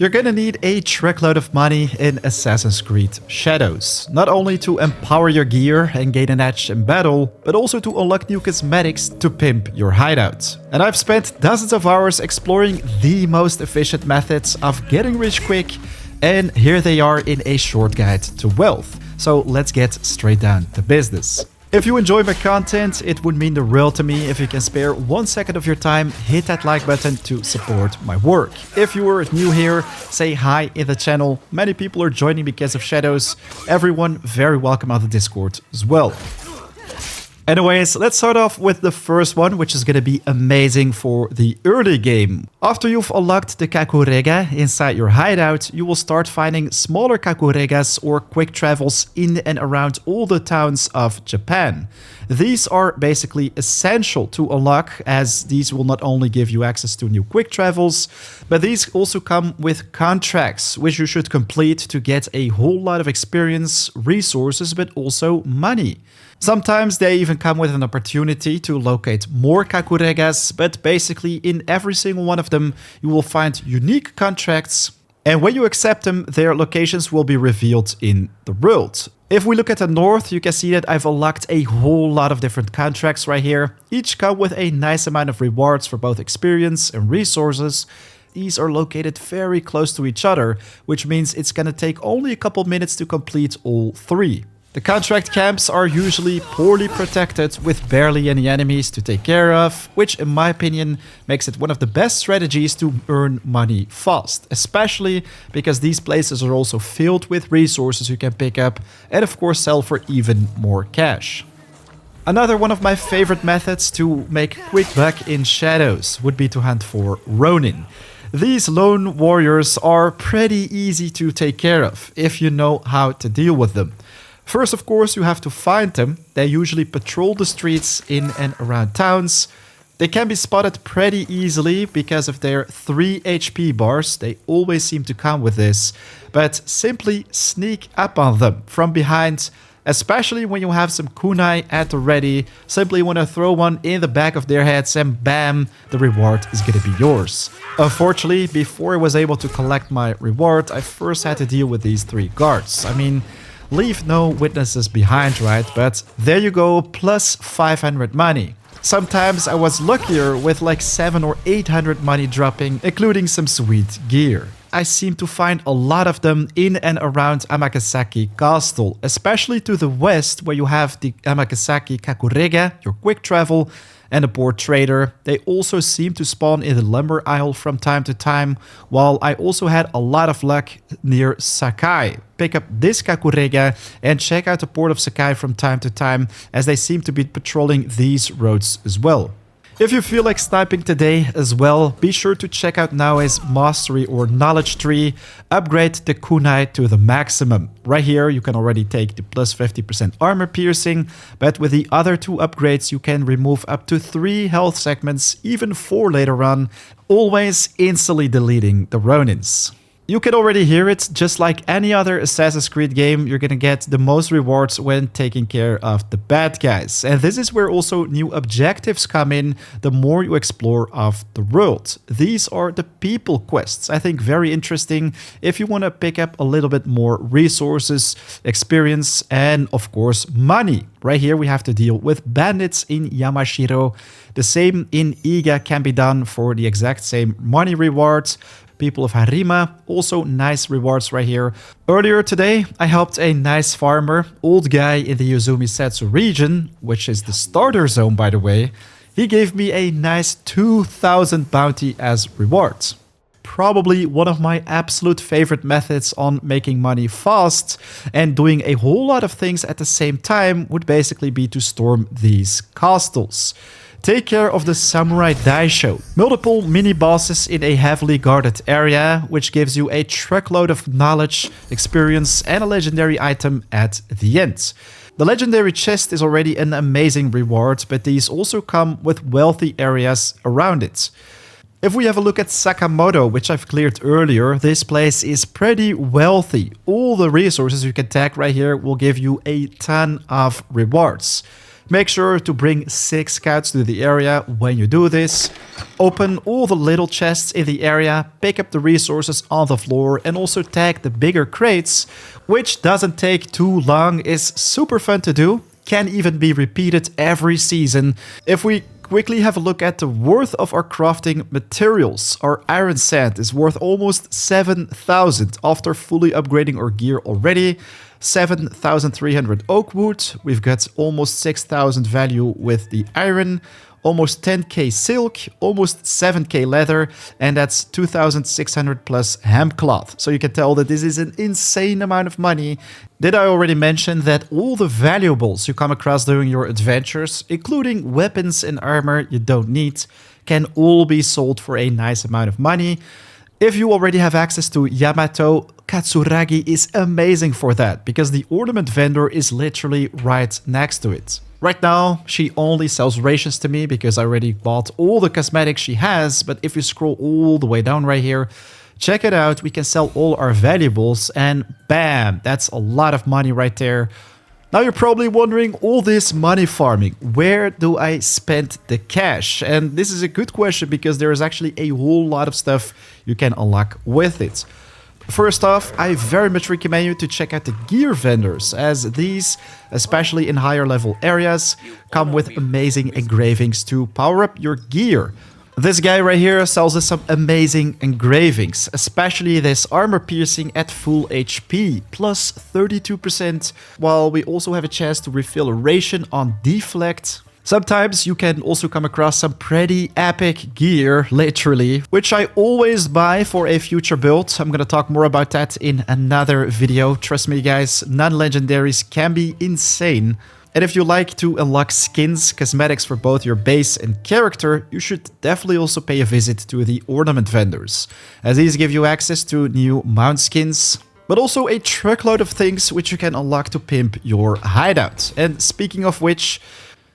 You're gonna need a truckload of money in Assassin's Creed Shadows, not only to empower your gear and gain an edge in battle, but also to unlock new cosmetics to pimp your hideout. And I've spent dozens of hours exploring the most efficient methods of getting rich quick, and here they are in a short guide to wealth. So let's get straight down to business. If you enjoy my content, it would mean the world to me if you can spare 1 second of your time, hit that like button to support my work. If you are new here, say hi in the channel. Many people are joining because of Shadows. Everyone very welcome on the Discord as well. Anyways, let's start off with the first one, which is going to be amazing for the early game. After you've unlocked the Kakurega inside your hideout, you will start finding smaller Kakuregas or quick travels in and around all the towns of Japan. These are basically essential to unlock, as these will not only give you access to new quick travels, but these also come with contracts, which you should complete to get a whole lot of experience, resources, but also money. Sometimes they even come with an opportunity to locate more Kakuregas, but basically in every single one of them you will find unique contracts, and when you accept them, their locations will be revealed in the world. If we look at the north, you can see that I've unlocked a whole lot of different contracts right here. Each come with a nice amount of rewards for both experience and resources. These are located very close to each other, which means it's gonna take only a couple minutes to complete all three. The contract camps are usually poorly protected with barely any enemies to take care of, which in my opinion makes it one of the best strategies to earn money fast, especially because these places are also filled with resources you can pick up and of course sell for even more cash. Another one of my favorite methods to make quick buck in Shadows would be to hunt for Ronin. These lone warriors are pretty easy to take care of if you know how to deal with them. First, of course, you have to find them. They usually patrol the streets in and around towns. They can be spotted pretty easily because of their 3 HP bars. They always seem to come with this. But simply sneak up on them from behind, especially when you have some kunai at the ready. Simply want to throw one in the back of their heads and bam, the reward is going to be yours. Unfortunately, before I was able to collect my reward, I first had to deal with these 3 guards. I mean, leave no witnesses behind, right? But there you go, plus 500 money. Sometimes I was luckier with like 700 or 800 money dropping, including some sweet gear. I seem to find a lot of them in and around Amagasaki Castle, especially to the west where you have the Amagasaki Kakurega, your quick travel, and a port trader. They also seem to spawn in the lumber aisle from time to time, while I also had a lot of luck near Sakai. Pick up this Kakurega and check out the port of Sakai from time to time, as they seem to be patrolling these roads as well. If you feel like sniping today as well, be sure to check out Naoe's Mastery or Knowledge tree. Upgrade the kunai to the maximum. Right here you can already take the plus 50% armor piercing, but with the other 2 upgrades you can remove up to 3 health segments, even 4 later on, always instantly deleting the Ronins. You can already hear it, just like any other Assassin's Creed game, you're gonna get the most rewards when taking care of the bad guys. And this is where also new objectives come in the more you explore of the world. These are the people quests. I think very interesting if you want to pick up a little bit more resources, experience, and of course money. Right here we have to deal with bandits in Yamashiro. The same in Iga can be done for the exact same money rewards. People of Harima, also nice rewards right here. Earlier today, I helped a nice farmer, old guy in the Yuzumi Setsu region, which is the starter zone by the way. He gave me a nice 2000 bounty as rewards. Probably one of my absolute favorite methods on making money fast and doing a whole lot of things at the same time would basically be to storm these castles. Take care of the Samurai Daisho. Multiple mini-bosses in a heavily guarded area, which gives you a truckload of knowledge, experience, and a legendary item at the end. The legendary chest is already an amazing reward, but these also come with wealthy areas around it. If we have a look at Sakamoto, which I've cleared earlier, this place is pretty wealthy. All the resources you can tag right here will give you a ton of rewards. Make sure to bring 6 scouts to the area when you do this. Open all the little chests in the area, pick up the resources on the floor, and also tag the bigger crates, which doesn't take too long, is super fun to do, can even be repeated every season. If we quickly have a look at the worth of our crafting materials, our iron sand is worth almost 7,000 after fully upgrading our gear already. 7,300 oak wood, we've got almost 6,000 value with the iron, almost 10k silk, almost 7k leather, and that's 2,600 plus hemp cloth. So you can tell that this is an insane amount of money. Did I already mention that all the valuables you come across during your adventures, including weapons and armor you don't need, can all be sold for a nice amount of money? If you already have access to Yamato, Katsuragi is amazing for that, because the ornament vendor is literally right next to it. Right now, she only sells rations to me because I already bought all the cosmetics she has, but if you scroll all the way down right here, check it out, we can sell all our valuables, and bam, that's a lot of money right there. Now you're probably wondering, all this money farming, where do I spend the cash? And this is a good question because there is actually a whole lot of stuff you can unlock with it. First off, I very much recommend you to check out the gear vendors, as these, especially in higher level areas, come with amazing engravings to power up your gear. This guy right here sells us some amazing engravings, especially this armor piercing at full HP, plus 32%, while we also have a chance to refill a ration on deflect. Sometimes you can also come across some pretty epic gear, literally, which I always buy for a future build. I'm gonna talk more about that in another video. Trust me guys, non-legendaries can be insane. And if you like to unlock skins, cosmetics for both your base and character, you should definitely also pay a visit to the ornament vendors, as these give you access to new mount skins, but also a truckload of things which you can unlock to pimp your hideout. And speaking of which,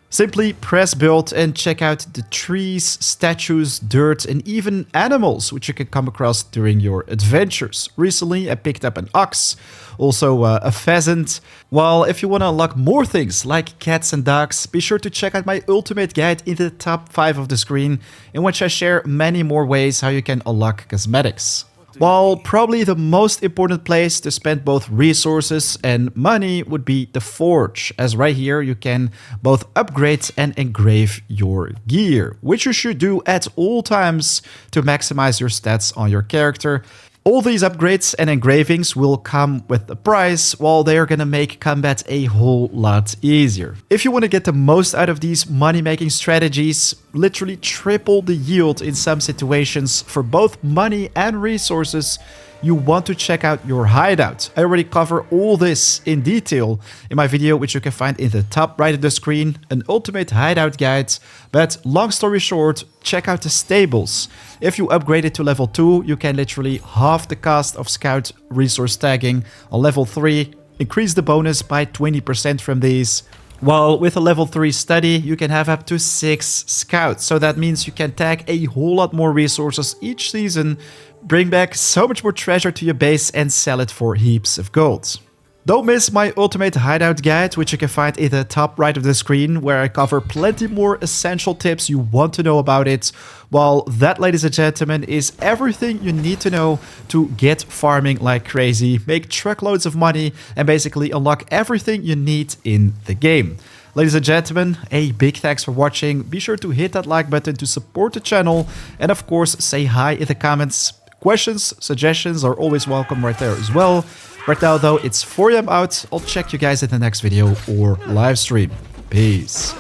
simply press build and check out the trees, statues, dirt, and even animals which you can come across during your adventures. Recently I picked up an ox, also a pheasant. While if you want to unlock more things like cats and dogs, be sure to check out my ultimate guide in the top 5 of the screen, in which I share many more ways how you can unlock cosmetics. While probably the most important place to spend both resources and money would be the forge, as right here you can both upgrade and engrave your gear, which you should do at all times to maximize your stats on your character. All these upgrades and engravings will come with a price, while they are gonna make combat a whole lot easier. If you want to get the most out of these money-making strategies, literally triple the yield in some situations for both money and resources, you want to check out your hideout. I already cover all this in detail in my video, which you can find in the top right of the screen, an ultimate hideout guide. But long story short, check out the stables. If you upgrade it to level 2, you can literally halve the cost of scout resource tagging. On level 3, increase the bonus by 20% from these. While with a level 3 study, you can have up to 6 scouts. So that means you can tag a whole lot more resources each season, bring back so much more treasure to your base, and sell it for heaps of gold. Don't miss my ultimate hideout guide, which you can find in the top right of the screen, where I cover plenty more essential tips you want to know about it. While that, ladies and gentlemen, is everything you need to know to get farming like crazy, make truckloads of money, and basically unlock everything you need in the game. Ladies and gentlemen, a big thanks for watching. Be sure to hit that like button to support the channel, and of course say hi in the comments. Questions, suggestions are always welcome right there as well. Right now though, it's 4 AM out. I'll check you guys in the next video or live stream. Peace.